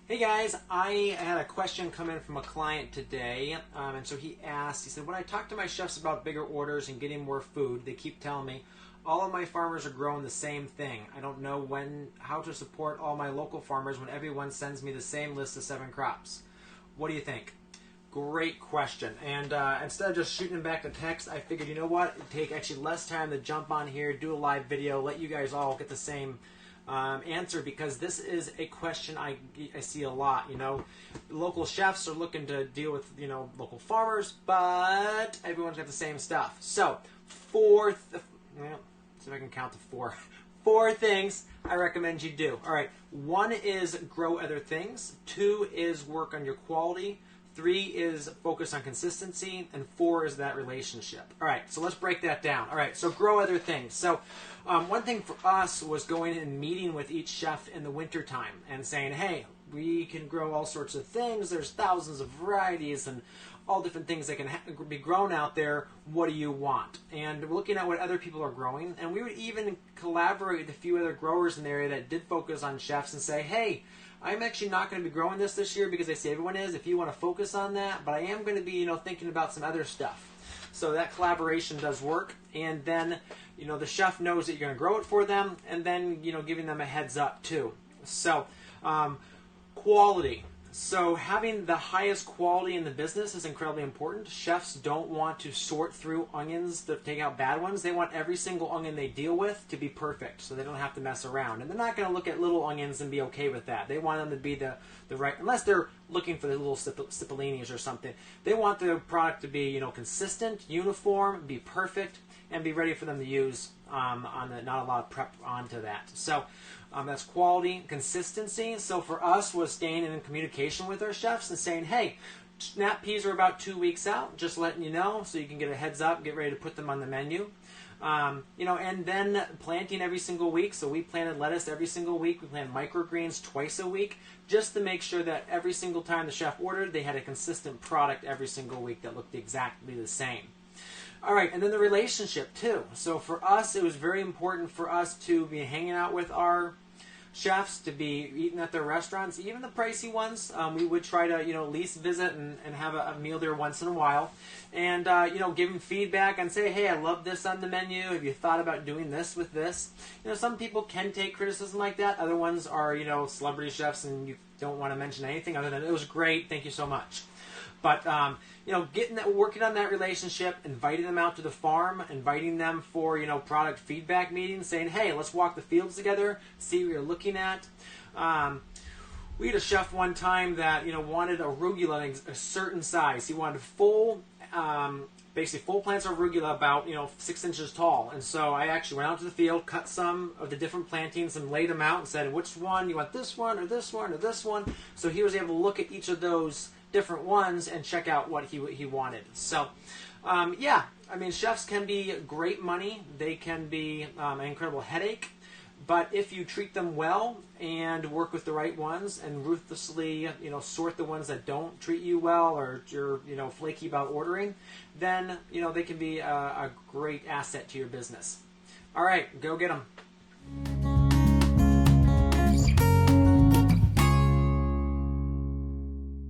Hey guys, I had a question come in from a client today, and so he asked, he said, when I talk to my chefs about bigger orders and getting more food, they keep telling me all of my farmers are growing the same thing. I don't know how to support all my local farmers when everyone sends me the same list of 7 crops. What do you think? Great question. And instead of just shooting them back to text, I figured, you know what, it'd take actually less time to jump on here, do a live video, let you guys all get the same answer, because this is a question I see a lot. You know, local chefs are looking to deal with, you know, local farmers, but everyone's got the same stuff. So, see if I can count to 4. 4 things I recommend you do. All right, 1 is grow other things. 2 is work on your quality. 3 is focus on consistency, and 4 is that relationship. All right, so let's break that down. All right, so grow other things. So one thing for us was going and meeting with each chef in the wintertime and saying, hey, we can grow all sorts of things. There's thousands of varieties and all different things that can be grown out there. What do you want? And we're looking at what other people are growing, and we would even collaborate with a few other growers in the area that did focus on chefs and say, hey, I'm actually not going to be growing this year because I see everyone is. If you want to focus on that, but I am going to be, you know, thinking about some other stuff. So that collaboration does work, and then, you know, the chef knows that you're going to grow it for them, and then, you know, giving them a heads up too. So quality. So having the highest quality in the business is incredibly important. Chefs don't want to sort through onions to take out bad ones. They want every single onion they deal with to be perfect, so they don't have to mess around. And they're not going to look at little onions and be okay with that. They want them to be the right, unless they're looking for the little cipollinis or something. They want the product to be, you know, consistent, uniform, be perfect, and be ready for them to use not a lot of prep onto that. So that's quality. Consistency, so for us, was staying in communication with our chefs and saying, hey, snap peas are about 2 weeks out, just letting you know so you can get a heads up, get ready to put them on the menu. You know, and then planting every single week. So we planted lettuce every single week. We planted microgreens twice a week, just to make sure that every single time the chef ordered, they had a consistent product every single week that looked exactly the same. All right, and then the relationship too. So for us, it was very important for us to be hanging out with our chefs, to be eating at their restaurants, even the pricey ones. We would try to, you know, at least visit and have a meal there once in a while, and you know, give them feedback and say, hey, I love this on the menu. Have you thought about doing this with this? You know, some people can take criticism like that. Other ones are, you know, celebrity chefs, and you don't want to mention anything other than it was great, thank you so much. But you know, working on that relationship, inviting them out to the farm, inviting them for, you know, product feedback meetings, saying, hey, let's walk the fields together, see what you're looking at. We had a chef one time that, you know, wanted arugula in a certain size. He wanted basically full plants of arugula about, you know, 6 inches tall. And so I actually went out to the field, cut some of the different plantings and laid them out and said, which one, you want this one or this one or this one? So he was able to look at each of those different ones and check out what he wanted. So yeah, I mean, chefs can be great money. They can be an incredible headache. But if you treat them well and work with the right ones and ruthlessly, you know, sort the ones that don't treat you well or you're, you know, flaky about ordering, then, you know, they can be a great asset to your business. All right, go get them.